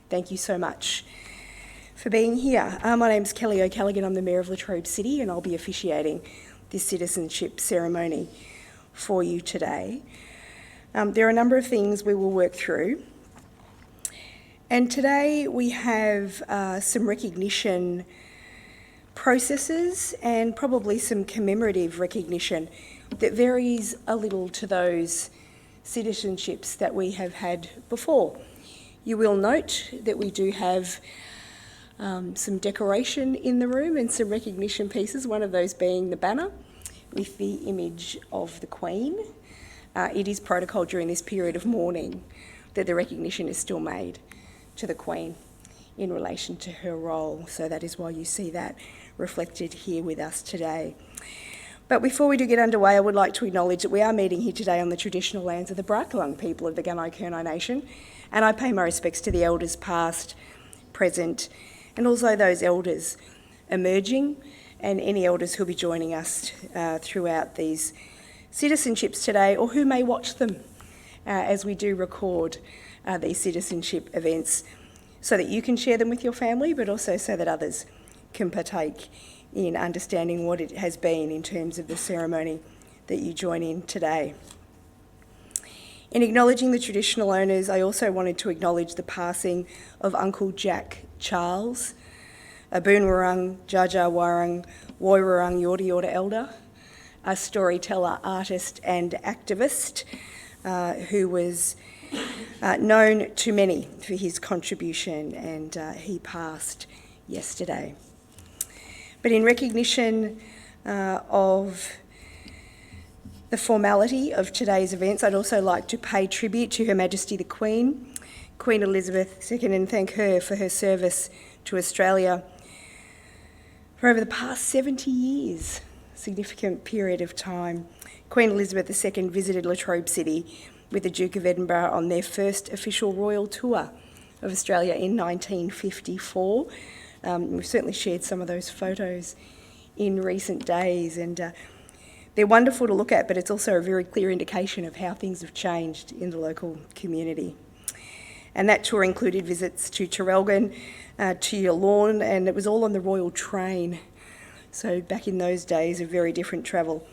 Thank you so much for being here. My name's Kelly O'Callaghan. I'm the Mayor of Latrobe City, and I'll be officiating this citizenship ceremony for you today. There are a number of things we will work through. And today we have some recognition processes and probably some commemorative recognition that varies a little to those citizenships that we have had before. You will note that we do have some decoration in the room and some recognition pieces, one of those being the banner with the image of the Queen. It is protocol during this period of mourning that the recognition is still made to the Queen in relation to her role. So that is why you see that reflected here with us today. But before we do get underway, I would like to acknowledge that we are meeting here today on the traditional lands of the Brakalung people of the Gunai-Kurnai Nation, and I pay my respects to the elders past, present, and also those elders emerging and any elders who'll be joining us throughout these citizenships today, or who may watch them as we do record these citizenship events, so that you can share them with your family, but also so that others can partake in understanding what it has been in terms of the ceremony that you join in today. In acknowledging the traditional owners, I also wanted to acknowledge the passing of Uncle Jack Charles, a Boonwurrung, Jaja Warrung, Woiwurrung Yorta Yorta elder, a storyteller, artist and activist who was known to many for his contribution, and he passed yesterday. But in recognition of the formality of today's events, I'd also like to pay tribute to Her Majesty the Queen, Queen Elizabeth II, and thank her for her service to Australia for over the past 70 years, a significant period of time. Queen Elizabeth II visited Latrobe City with the Duke of Edinburgh on their first official royal tour of Australia in 1954. We've certainly shared some of those photos in recent days, and they're wonderful to look at, but it's also a very clear indication of how things have changed in the local community. And that tour included visits to Traralgon, to Yallourn, and it was all on the royal train. So back in those days, a very different travel.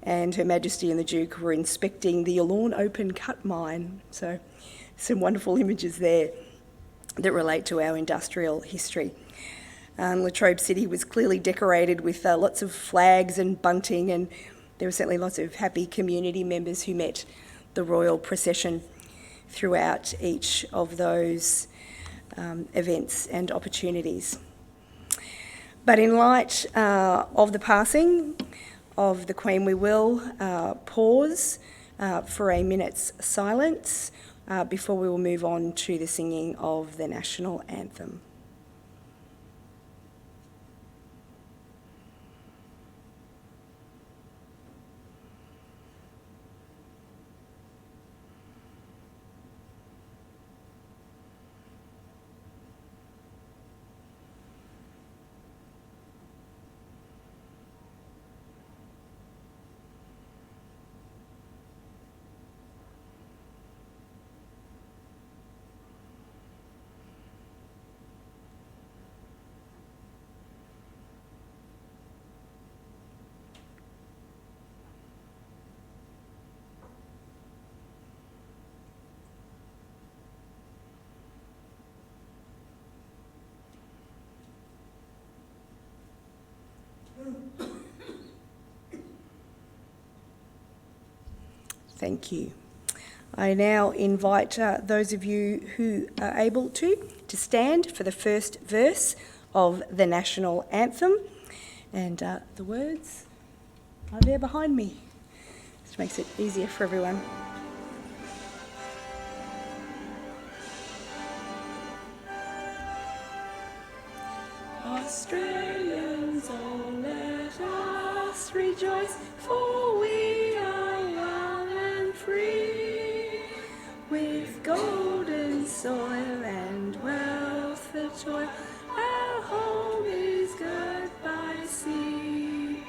And Her Majesty and the Duke were inspecting the Yallourn open cut mine. So some wonderful images there that relate to our industrial history. Latrobe City was clearly decorated with lots of flags and bunting, and there were certainly lots of happy community members who met the royal procession throughout each of those events and opportunities. But in light of the passing of the Queen, we will pause for a minute's silence before we will move on to the singing of the national anthem. Thank you. I now invite those of you who are able to stand for the first verse of the national anthem. And the words are there behind me, which makes it easier for everyone. Australians, oh, let us rejoice, for we are young and free, with golden soil and wealth the toil. Our home is good by sea,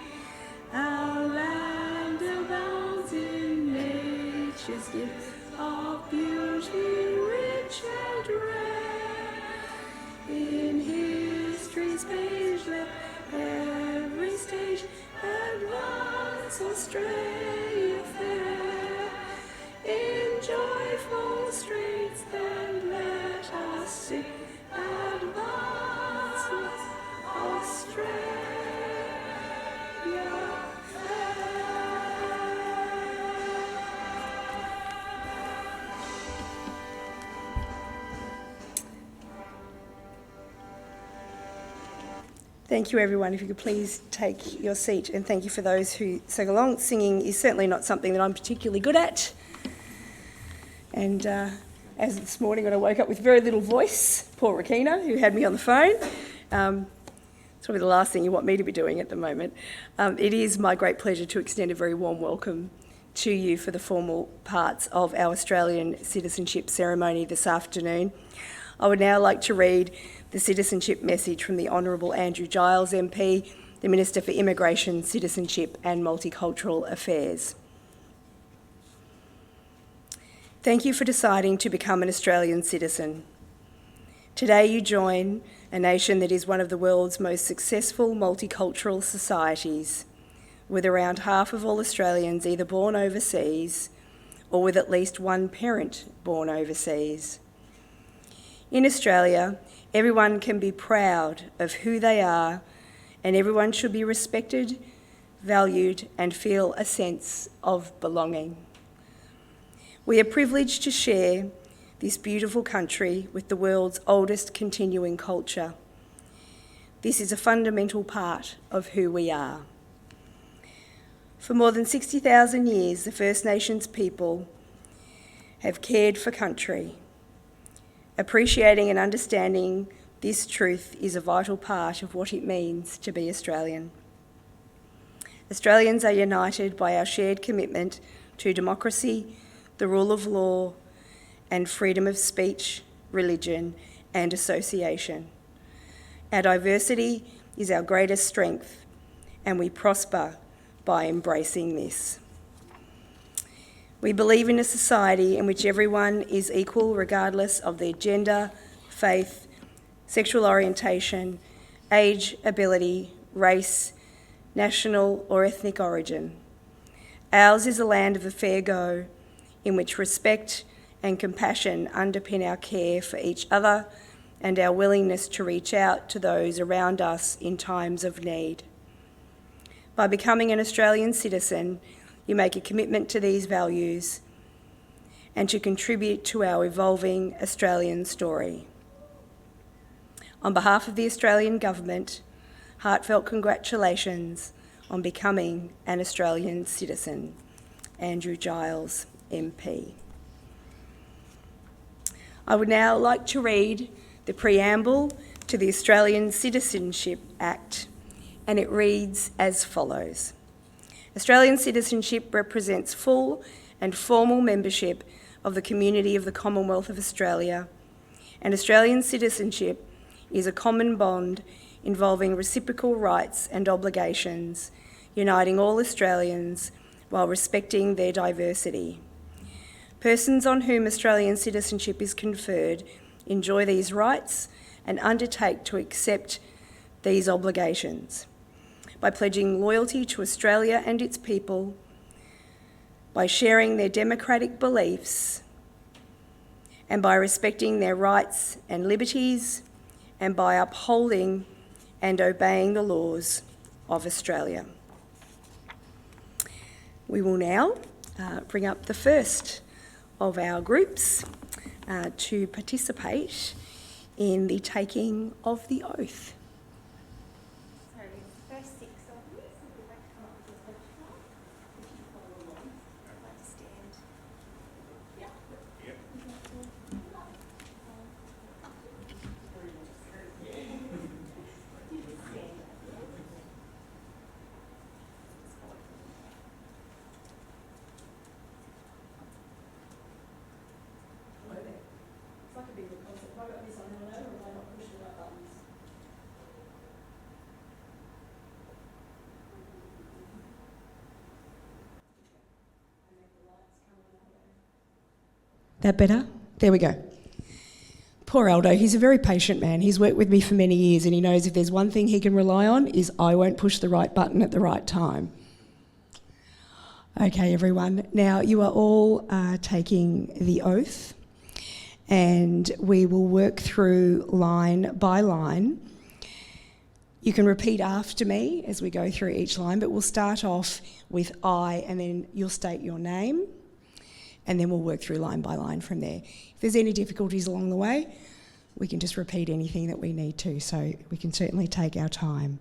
our land abounds in nature's gift of beauty rich and rare. In history's page, let every stage advance Australia fair. In joyful streets, then let us sing, advance Australia fair. Thank you, everyone. If you could please take your seat, and thank you for those who sang along. Singing is certainly not something that I'm particularly good at. And as this morning when I woke up with very little voice, poor Rakina, who had me on the phone, it's probably the last thing you want me to be doing at the moment. It is my great pleasure to extend a very warm welcome to you for the formal parts of our Australian citizenship ceremony this afternoon. I would now like to read the citizenship message from the Honourable Andrew Giles MP, the Minister for Immigration, Citizenship and Multicultural Affairs. Thank you for deciding to become an Australian citizen. Today you join a nation that is one of the world's most successful multicultural societies, with around half of all Australians either born overseas or with at least one parent born overseas. In Australia, everyone can be proud of who they are, and everyone should be respected, valued, and feel a sense of belonging. We are privileged to share this beautiful country with the world's oldest continuing culture. This is a fundamental part of who we are. For more than 60,000 years, the First Nations people have cared for country. Appreciating and understanding this truth is a vital part of what it means to be Australian. Australians are united by our shared commitment to democracy, the rule of law, and freedom of speech, religion, and association. Our diversity is our greatest strength, and we prosper by embracing this. We believe in a society in which everyone is equal regardless of their gender, faith, sexual orientation, age, ability, race, national or ethnic origin. Ours is a land of a fair go, in which respect and compassion underpin our care for each other and our willingness to reach out to those around us in times of need. By becoming an Australian citizen, you make a commitment to these values and to contribute to our evolving Australian story. On behalf of the Australian Government, heartfelt congratulations on becoming an Australian citizen. Andrew Giles, MP. I would now like to read the preamble to the Australian Citizenship Act, and it reads as follows. Australian citizenship represents full and formal membership of the community of the Commonwealth of Australia, and Australian citizenship is a common bond involving reciprocal rights and obligations, uniting all Australians while respecting their diversity. Persons on whom Australian citizenship is conferred enjoy these rights and undertake to accept these obligations by pledging loyalty to Australia and its people, by sharing their democratic beliefs, and by respecting their rights and liberties, and by upholding and obeying the laws of Australia. We will now bring up the first of our groups to participate in the taking of the oath. That better? There we go. Poor Aldo, he's a very patient man. He's worked with me for many years and he knows if there's one thing he can rely on is I won't push the right button at the right time. Okay, everyone. Now, you are all taking the oath and we will work through line by line. You can repeat after me as we go through each line, but we'll start off with I and then you'll state your name and then we'll work through line by line from there. If there's any difficulties along the way, we can just repeat anything that we need to, so we can certainly take our time.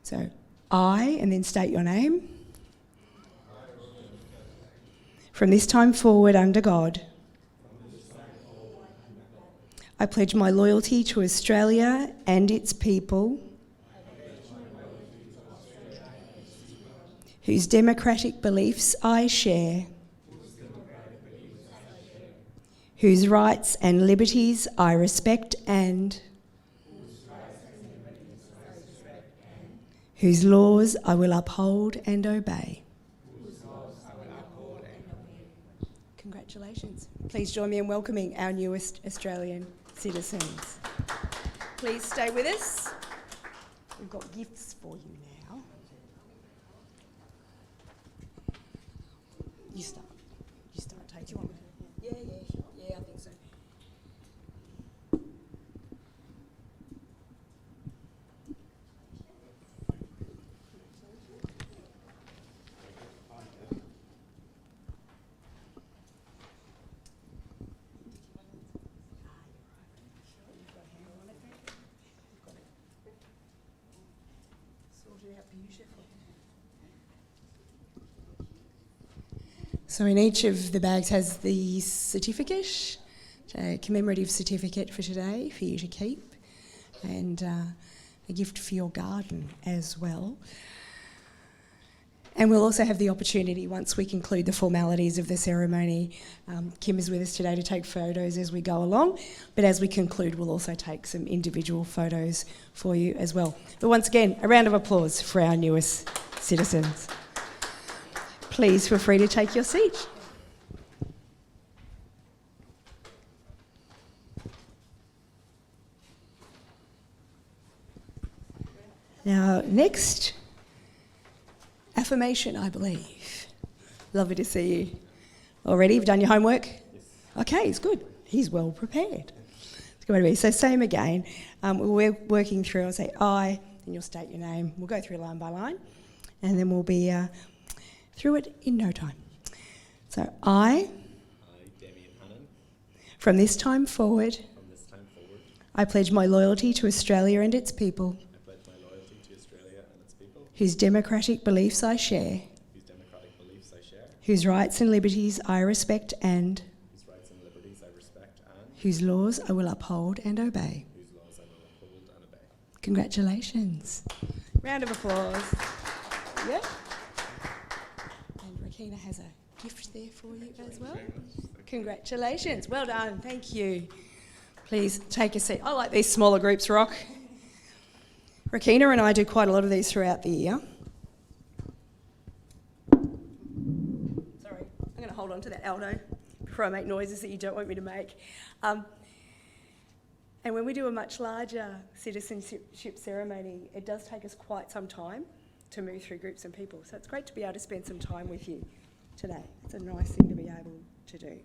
So, I, and then state your name. From this time forward, under God, I pledge my loyalty to Australia and its people, whose democratic beliefs I share, whose rights and liberties I respect and whose laws I will uphold and obey. Congratulations. Please join me in welcoming our newest Australian citizens. Please stay with us. We've got gifts for you now. You start. Taking one. Yeah, I think so. So in each of the bags has the certificate, a commemorative certificate for today for you to keep, and a gift for your garden as well. And we'll also have the opportunity, once we conclude the formalities of the ceremony, Kim is with us today to take photos as we go along, but as we conclude we'll also take some individual photos for you as well. But once again, a round of applause for our newest citizens. Please feel free to take your seat. Now, next, affirmation, I believe. Lovely to see you. Already, you've done your homework? Yes. Okay, it's good. He's well prepared. It's going to be. So same again. We're working through, I'll say I, and you'll state your name. We'll go through line by line, and then we'll be through it in no time. So I, Damien Hannon, from this time forward, I pledge my loyalty to Australia and its people, whose democratic beliefs I share, whose rights and liberties I respect and whose laws I will uphold and obey. Congratulations. Round of applause. Yeah. And Rakina has a gift there for you as well. Congratulations. Well done. Thank you. Please take a seat. I like these smaller groups, Rock. Rakina and I do quite a lot of these throughout the year. Sorry, I'm going to hold on to that, Aldo, before I make noises that you don't want me to make. And when we do a much larger citizenship ceremony, it does take us quite some time to move through groups and people. So it's great to be able to spend some time with you today. It's a nice thing to be able to do.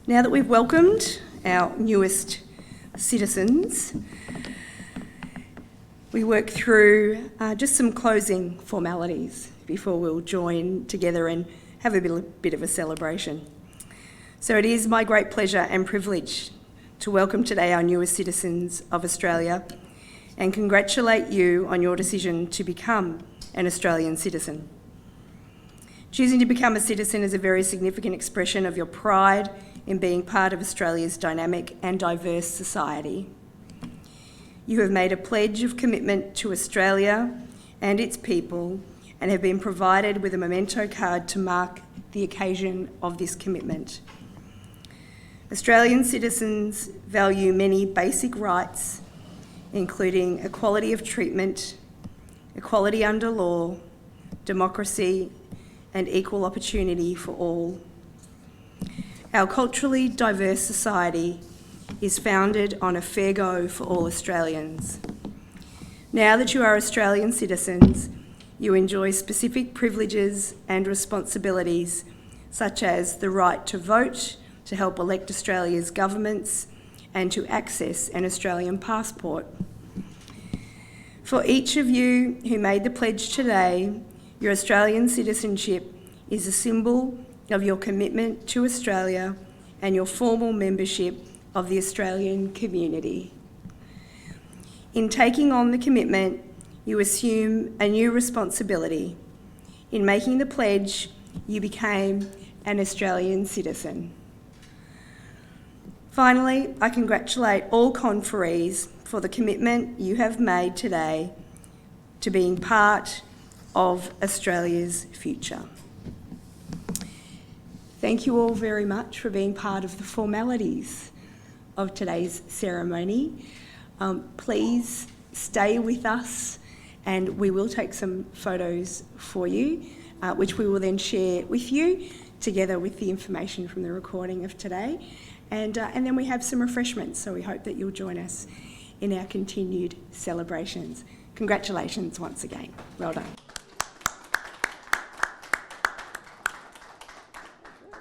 Now that we've welcomed our newest citizens, we work through just some closing formalities before we'll join together and have a bit of a celebration. So it is my great pleasure and privilege to welcome today our newest citizens of Australia and congratulate you on your decision to become an Australian citizen. Choosing to become a citizen is a very significant expression of your pride in being part of Australia's dynamic and diverse society. You have made a pledge of commitment to Australia and its people and have been provided with a memento card to mark the occasion of this commitment. Australian citizens value many basic rights, including equality of treatment, equality under law, democracy, and equal opportunity for all. Our culturally diverse society is founded on a fair go for all Australians. Now that you are Australian citizens, you enjoy specific privileges and responsibilities, such as the right to vote, to help elect Australia's governments, and to access an Australian passport. For each of you who made the pledge today, your Australian citizenship is a symbol of your commitment to Australia and your formal membership of the Australian community. In taking on the commitment, you assume a new responsibility. In making the pledge, you became an Australian citizen. Finally, I congratulate all conferees for the commitment you have made today to being part of Australia's future. Thank you all very much for being part of the formalities of today's ceremony. Please stay with us and we will take some photos for you, which we will then share with you together with the information from the recording of today. And then we have some refreshments, so we hope that you'll join us in our continued celebrations. Congratulations once again. Well done.